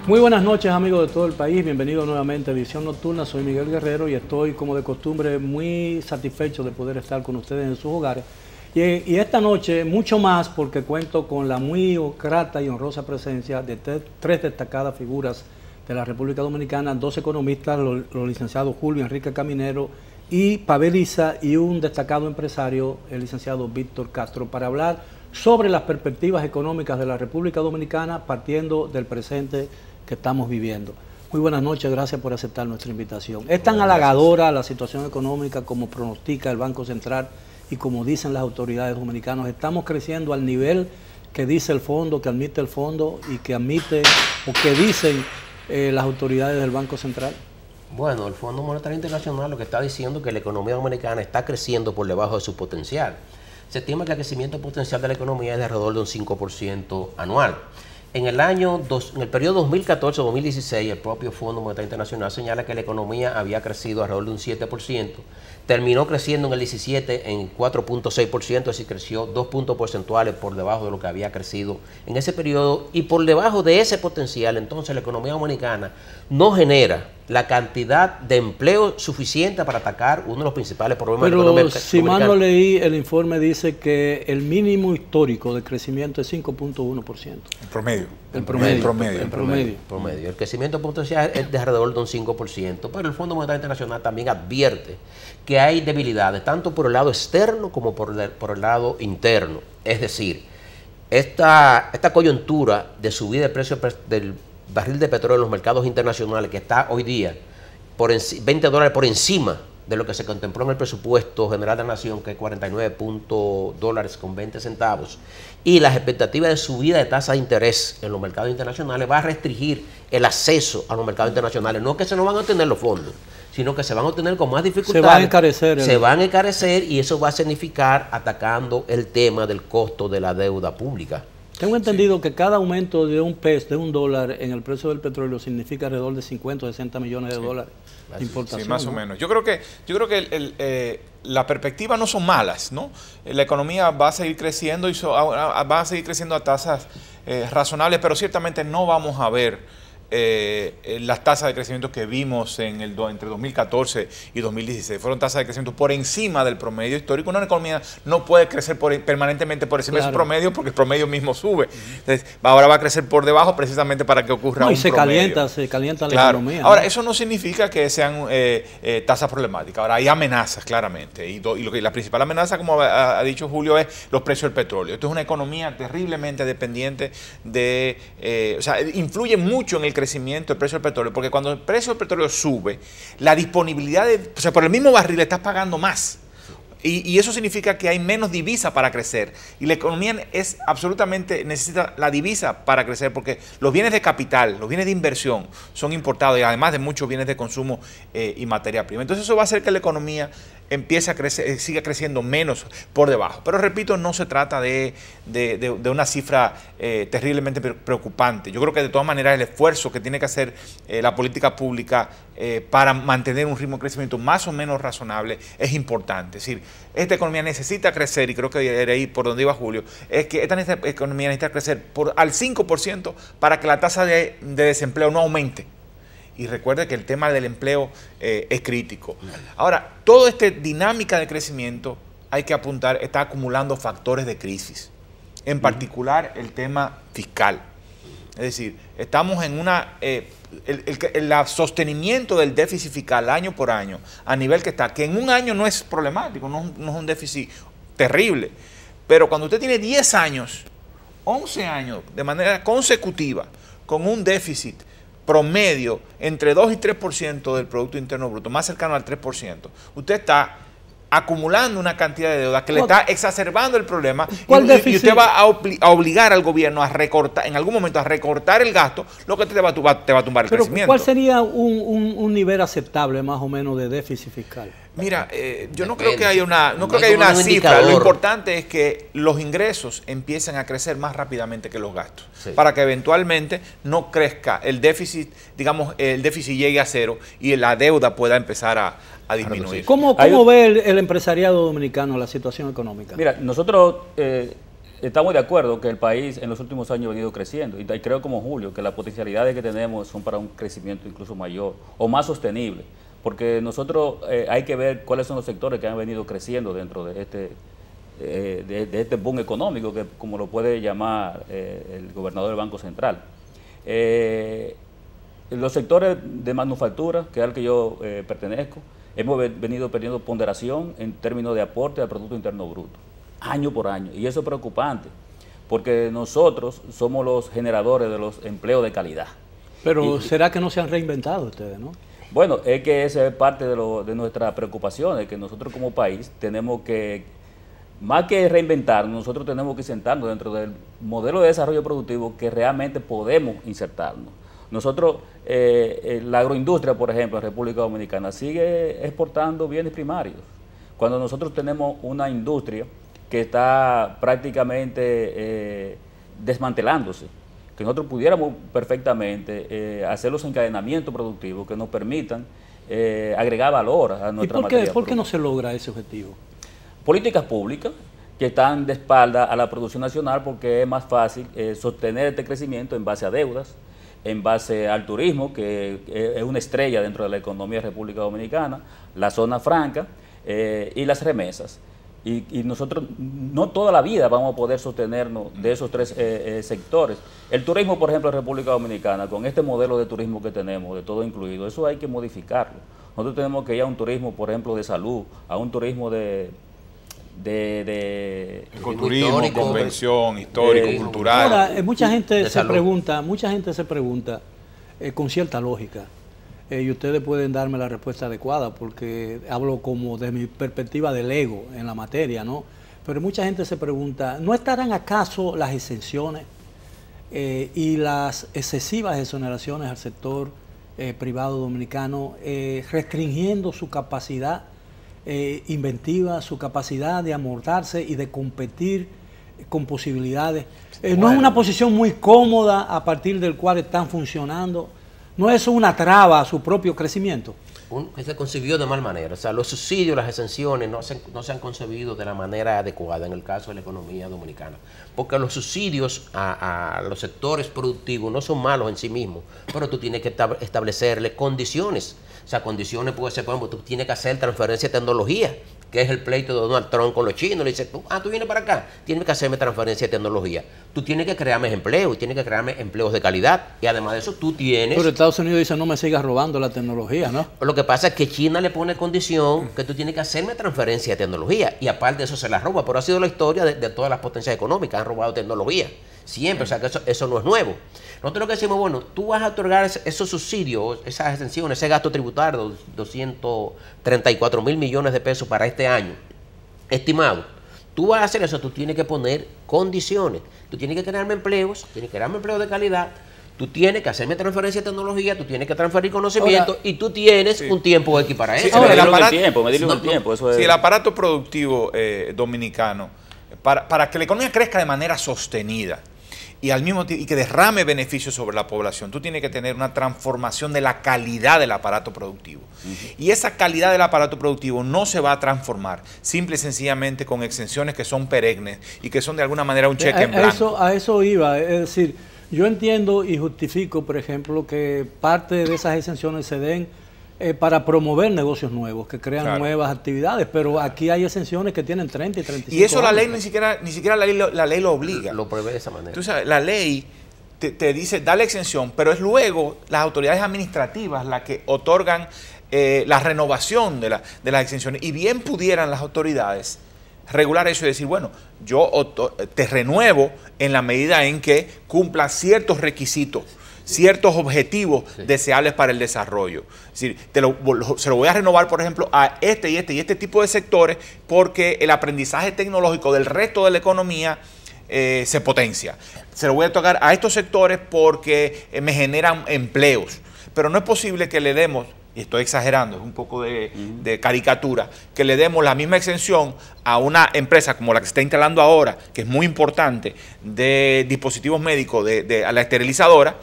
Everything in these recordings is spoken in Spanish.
Muy buenas noches, amigos de todo el país. Bienvenidos nuevamente a Edición Nocturna. Soy Miguel Guerrero y estoy, como de costumbre, muy satisfecho de poder estar con ustedes en sus hogares. Y esta noche, mucho más, porque cuento con la muy grata y honrosa presencia de tres destacadas figuras de la República Dominicana, dos economistas, los licenciados Julio Enrique Caminero y Pavel Isa, y un destacado empresario, el licenciado Víctor Castro, para hablar sobre las perspectivas económicas de la República Dominicana partiendo del presente que estamos viviendo. Muy buenas noches, gracias por aceptar nuestra invitación. Es tan halagadora la situación económica como pronostica el Banco Central y como dicen las autoridades dominicanas. Estamos creciendo al nivel que dice el fondo, que admite el fondo y que admite o que dicen las autoridades del Banco Central. Bueno, el Fondo Monetario Internacional lo que está diciendo es que la economía dominicana está creciendo por debajo de su potencial. Se estima que el crecimiento potencial de la economía es de alrededor de un 5% anual. En el periodo 2014-2016, el propio Fondo Monetario Internacional señala que la economía había crecido alrededor de un 7%, terminó creciendo en el 17 en 4.6%, es decir, creció 2 puntos porcentuales por debajo de lo que había crecido en ese periodo, y por debajo de ese potencial, entonces la economía dominicana no genera la cantidad de empleo suficiente para atacar uno de los principales problemas de la economía dominicana. Pero si mal no leí, el informe dice que el mínimo histórico de crecimiento es 5.1%. El promedio. El promedio. El promedio. El crecimiento potencial es de alrededor de un 5%, pero el Fondo Monetario Internacional también advierte que hay debilidades, tanto por el lado externo como por el lado interno. Es decir, esta coyuntura de subida del precio del barril de petróleo en los mercados internacionales, que está hoy día por $20 por encima de lo que se contempló en el presupuesto general de la nación, que es $49.20, y las expectativas de subida de tasa de interés en los mercados internacionales va a restringir el acceso a los mercados internacionales. No que se no van a obtener los fondos, sino que se van a obtener con más dificultades. Se van a encarecer. Se van a encarecer, y eso va a significar atacando el tema del costo de la deuda pública. Tengo entendido que cada aumento de un peso, de $1 en el precio del petróleo significa alrededor de 50 o 60 millones de dólares de importación. Sí, más o menos. Yo creo que las perspectivas no son malas, ¿no? La economía va a seguir creciendo y va a seguir creciendo a tasas razonables, pero ciertamente no vamos a ver las tasas de crecimiento que vimos entre 2014 y 2016. Fueron tasas de crecimiento por encima del promedio histórico. Una economía no puede crecer permanentemente por encima de su promedio, porque el promedio mismo sube. Entonces, ahora va a crecer por debajo precisamente para que ocurra un promedio. Se calienta la economía. Ahora, eso no significa que sean tasas problemáticas. Ahora, hay amenazas, claramente. Y la principal amenaza, como ha dicho Julio, es los precios del petróleo. Esto es una economía terriblemente dependiente de... o sea, influye mucho en el crecimiento del precio del petróleo, porque cuando el precio del petróleo sube, la disponibilidad o sea, por el mismo barril estás pagando más. Y eso significa que hay menos divisa para crecer. Y la economía necesita la divisa para crecer, porque los bienes de capital, los bienes de inversión son importados, y además de muchos bienes de consumo y materia prima. Entonces eso va a hacer que la economía empiece a crecer, siga creciendo menos por debajo. Pero repito, no se trata de una cifra terriblemente preocupante. Yo creo que de todas maneras el esfuerzo que tiene que hacer la política pública para mantener un ritmo de crecimiento más o menos razonable es importante. Es decir, esta economía necesita crecer, y creo que era ahí por donde iba Julio, es que esta economía necesita crecer al 5% para que la tasa de desempleo no aumente. Y recuerde que el tema del empleo es crítico. Ahora, toda esta dinámica de crecimiento, hay que apuntar, está acumulando factores de crisis. En particular, el tema fiscal. Es decir, estamos en el sostenimiento del déficit fiscal año por año, a nivel que está, que en un año no es problemático, no es un déficit terrible. Pero cuando usted tiene 10 años, 11 años, de manera consecutiva, con un déficit promedio entre 2 y 3% del Producto Interno Bruto, más cercano al 3%, usted está acumulando una cantidad de deuda que le está exacerbando el problema, y usted va a obligar al gobierno a recortar, en algún momento a recortar el gasto, lo que te va a tumbar el crecimiento. ¿Cuál sería un nivel aceptable más o menos de déficit fiscal? Mira, yo no creo que haya una cifra. Lo importante es que los ingresos empiecen a crecer más rápidamente que los gastos, para que eventualmente no crezca el déficit, digamos, el déficit llegue a cero y la deuda pueda empezar a disminuir. ¿Cómo ve el empresariado dominicano la situación económica? Mira, nosotros estamos de acuerdo que el país en los últimos años ha venido creciendo y creo como Julio que las potencialidades que tenemos son para un crecimiento incluso mayor o más sostenible, porque nosotros hay que ver cuáles son los sectores que han venido creciendo dentro de este boom económico, que como lo puede llamar el gobernador del Banco Central. Los sectores de manufactura, que es al que yo pertenezco, hemos venido perdiendo ponderación en términos de aporte al Producto Interno Bruto, año por año, y eso es preocupante, porque nosotros somos los generadores de los empleos de calidad. Pero ¿será que no se han reinventado ustedes, no? Bueno, es que esa es parte de nuestra preocupación, de que nosotros como país tenemos que, más que reinventarnos, nosotros tenemos que sentarnos dentro del modelo de desarrollo productivo que realmente podemos insertarnos. Nosotros, la agroindustria, por ejemplo, en República Dominicana, sigue exportando bienes primarios. Cuando nosotros tenemos una industria que está prácticamente desmantelándose, que nosotros pudiéramos perfectamente hacer los encadenamientos productivos que nos permitan agregar valor a nuestra materia. ¿Y por qué no se logra ese objetivo? Políticas públicas que están de espalda a la producción nacional, porque es más fácil sostener este crecimiento en base a deudas, en base al turismo, que es una estrella dentro de la economía de República Dominicana, la zona franca y las remesas. Y nosotros no toda la vida vamos a poder sostenernos de esos tres sectores. El turismo, por ejemplo, en República Dominicana, con este modelo de turismo que tenemos, de todo incluido, eso hay que modificarlo. Nosotros tenemos que ir a un turismo, por ejemplo, de salud, a un turismo de ecoturismo, convención, histórico, cultural. Ahora, mucha gente se pregunta con cierta lógica, y ustedes pueden darme la respuesta adecuada, porque hablo como de mi perspectiva del ego en la materia, ¿no? Pero mucha gente se pregunta, ¿no estarán acaso las exenciones y las excesivas exoneraciones al sector privado dominicano restringiendo su capacidad inventiva, su capacidad de amordarse y de competir con posibilidades? ¿No es una posición muy cómoda a partir del cual están funcionando? ¿No es una traba a su propio crecimiento? Que se concibió de mal manera. O sea, los subsidios, las exenciones no se han concebido de la manera adecuada en el caso de la economía dominicana. Porque los subsidios a los sectores productivos no son malos en sí mismos, pero tú tienes que establecerle condiciones. O sea, condiciones puede ser, por ejemplo, tú tienes que hacer transferencia de tecnología, que es el pleito de Donald Trump con los chinos. Le dice, tú vienes para acá, tienes que hacerme transferencia de tecnología. Tú tienes que crearme empleo y tienes que crearme empleos de calidad. Y además de eso, tú tienes... Pero Estados Unidos dice, no me sigas robando la tecnología, ¿no? Lo que pasa es que China le pone condición que tú tienes que hacerme transferencia de tecnología. Y aparte de eso se la roba. Pero ha sido la historia de todas las potencias económicas. Han robado tecnología. Siempre. O sea, que eso no es nuevo. Nosotros lo que decimos, bueno, tú vas a otorgar esos subsidios, esas exenciones, ese gasto tributario, 234 mil millones de pesos para este año, estimado. Tú vas a hacer eso, tú tienes que poner condiciones. Tú tienes que crearme empleos, tienes que crearme empleos de calidad, tú tienes que hacerme transferencia de tecnología, tú tienes que transferir conocimiento y tú tienes un tiempo X para eso. Sí, el tiempo. Eso es... Sí, el aparato productivo dominicano, para que la economía crezca de manera sostenida, y al mismo tiempo y que derrame beneficios sobre la población, tú tienes que tener una transformación de la calidad del aparato productivo. Y esa calidad del aparato productivo no se va a transformar simple y sencillamente con exenciones que son perennes y que son de alguna manera un cheque en blanco. A eso iba, es decir, yo entiendo y justifico, por ejemplo, que parte de esas exenciones se den para promover negocios nuevos, que crean nuevas actividades, pero aquí hay exenciones que tienen 30 y 35 Y eso años. la ley ni siquiera la ley lo obliga. Lo prevé de esa manera. Tú sabes, la ley te dice, da la exención, pero es luego las autoridades administrativas las que otorgan la renovación de las exenciones. Y bien pudieran las autoridades regular eso y decir, bueno, yo te renuevo en la medida en que cumpla ciertos requisitos, ciertos objetivos deseables para el desarrollo. Es decir, se lo voy a renovar, por ejemplo, a este tipo de sectores, porque el aprendizaje tecnológico del resto de la economía se potencia. Se lo voy a tocar a estos sectores porque me generan empleos. Pero no es posible que le demos, y estoy exagerando, es un poco de caricatura, que le demos la misma exención a una empresa como la que se está instalando ahora, que es muy importante, de dispositivos médicos, a la esterilizadora,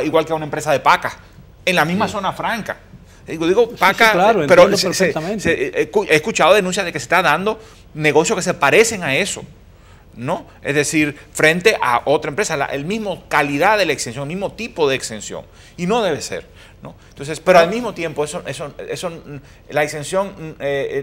igual que a una empresa de pacas, en la misma zona franca. Digo paca, claro, pero perfectamente. he escuchado denuncias de que se está dando negocios que se parecen a eso. ¿no? Es decir, frente a otra empresa, el mismo calidad de la exención, el mismo tipo de exención, y no debe ser, ¿no? Entonces, pero al mismo tiempo, la exención,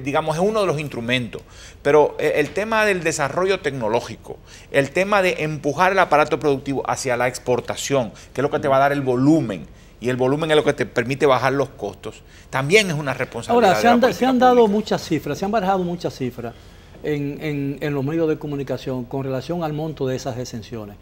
digamos, es uno de los instrumentos, pero el tema del desarrollo tecnológico, el tema de empujar el aparato productivo hacia la exportación, que es lo que te va a dar el volumen, y el volumen es lo que te permite bajar los costos, también es una responsabilidad. Ahora, se han dado muchas cifras, se han barajado muchas cifras en los medios de comunicación con relación al monto de esas exenciones.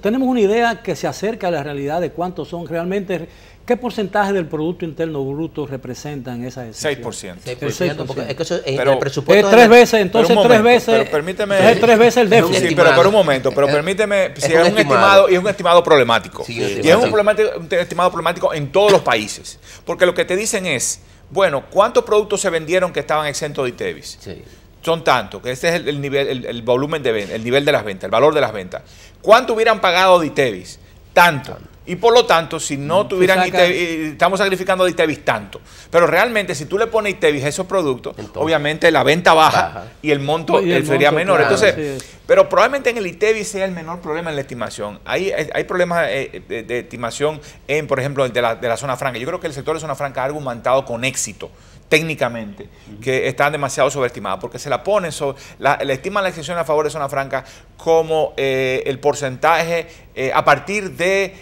Tenemos una idea que se acerca a la realidad de cuántos son realmente, qué porcentaje del Producto Interno Bruto representan esas exenciones. 6%. 6%, porque es que eso, Pero, el presupuesto... tres veces, entonces pero tres veces, pero permíteme, es 3 veces el déficit. Sí, pero por un momento, pero permíteme, si es un estimado, y es un estimado problemático. Sí, y es un estimado problemático en todos los países. Porque lo que te dicen es, bueno, ¿cuántos productos se vendieron que estaban exentos de ITEVIS? Sí. Son tantos, que este es el nivel, el volumen de venta, el nivel de las ventas, el valor de las ventas. ¿Cuánto hubieran pagado de ITEVIS? Tanto. Y por lo tanto, si no tuvieran ITEVIS, estamos sacrificando de ITEVIS tanto. Pero realmente, si tú le pones ITEVIS a esos productos, entonces, obviamente la venta baja y el monto sería menor. Claro, entonces, pero probablemente en el ITEVIS sea el menor problema en la estimación. Hay problemas de estimación por ejemplo, de la zona franca. Yo creo que el sector de zona franca ha argumentado con éxito técnicamente, que están demasiado sobreestimadas, porque se la ponen le estiman la exención a favor de zona franca como el porcentaje a partir de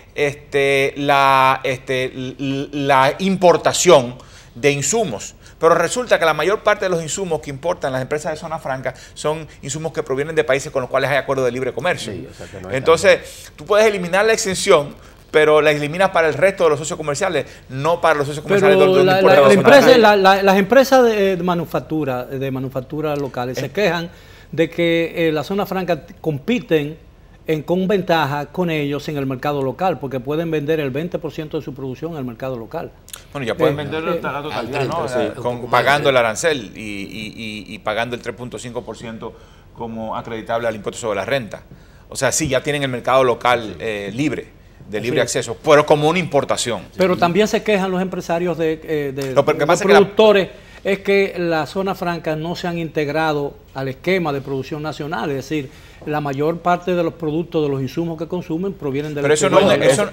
la importación de insumos. Pero resulta que la mayor parte de los insumos que importan las empresas de zona franca son insumos que provienen de países con los cuales hay acuerdos de libre comercio. Sí, o sea que no entonces, tú puedes eliminar la exención, pero la eliminas para el resto de los socios comerciales, no para los socios comerciales pero las empresas de manufactura locales se quejan de que la zona franca compiten con ventaja con ellos en el mercado local, porque pueden vender el 20% de su producción en el mercado local. Bueno, ya pueden vender la totalidad, ¿no? Sí, pagando el arancel y pagando el 3.5% como acreditable al impuesto sobre la renta. O sea, sí, ya tienen el mercado local libre, de libre acceso, pero como una importación. Pero también se quejan los empresarios de productores, es que las zonas francas no se han integrado al esquema de producción nacional, es decir, la mayor parte de los productos, de los insumos que consumen provienen de la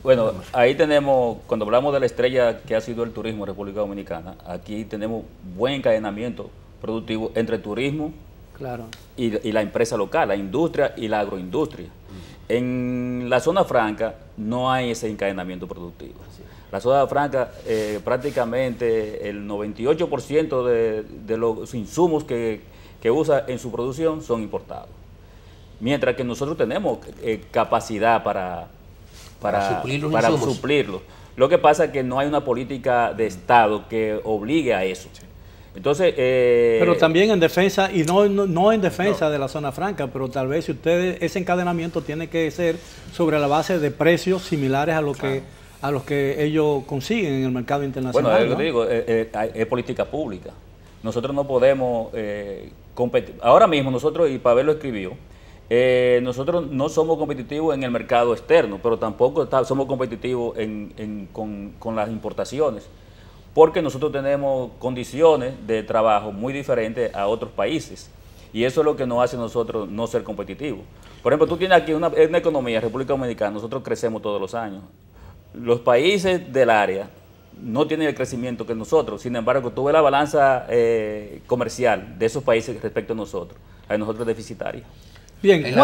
Bueno, ahí tenemos, cuando hablamos de la estrella que ha sido el turismo en República Dominicana, aquí tenemos buen encadenamiento productivo entre turismo y la empresa local, la industria y la agroindustria. En la zona franca no hay ese encadenamiento productivo. La zona franca, prácticamente el 98% de los insumos que usa en su producción son importados. Mientras que nosotros tenemos capacidad para suplirlos. Lo que pasa es que no hay una política de Estado que obligue a eso. Entonces, pero también en defensa, y no en defensa de la zona franca, pero tal vez si ustedes, ese encadenamiento tiene que ser sobre la base de precios similares a los que ellos consiguen en el mercado internacional. Bueno, es lo que digo, es política pública. Nosotros no podemos competir. Ahora mismo nosotros, y Pavel lo escribió, nosotros no somos competitivos en el mercado externo, pero tampoco somos competitivos con las importaciones, porque nosotros tenemos condiciones de trabajo muy diferentes a otros países, y eso es lo que nos hace a nosotros no ser competitivos. Por ejemplo, tú tienes aquí una economía, República Dominicana, nosotros crecemos todos los años. Los países del área no tienen el crecimiento que nosotros, sin embargo, tú ves la balanza comercial de esos países respecto a nosotros es deficitaria. Bien,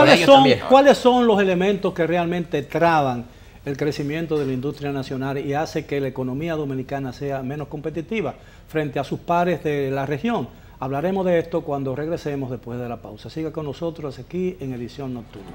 ¿cuáles son los elementos que realmente traban el crecimiento de la industria nacional y hace que la economía dominicana sea menos competitiva frente a sus pares de la región? Hablaremos de esto cuando regresemos después de la pausa. Siga con nosotros aquí en Edición Nocturna.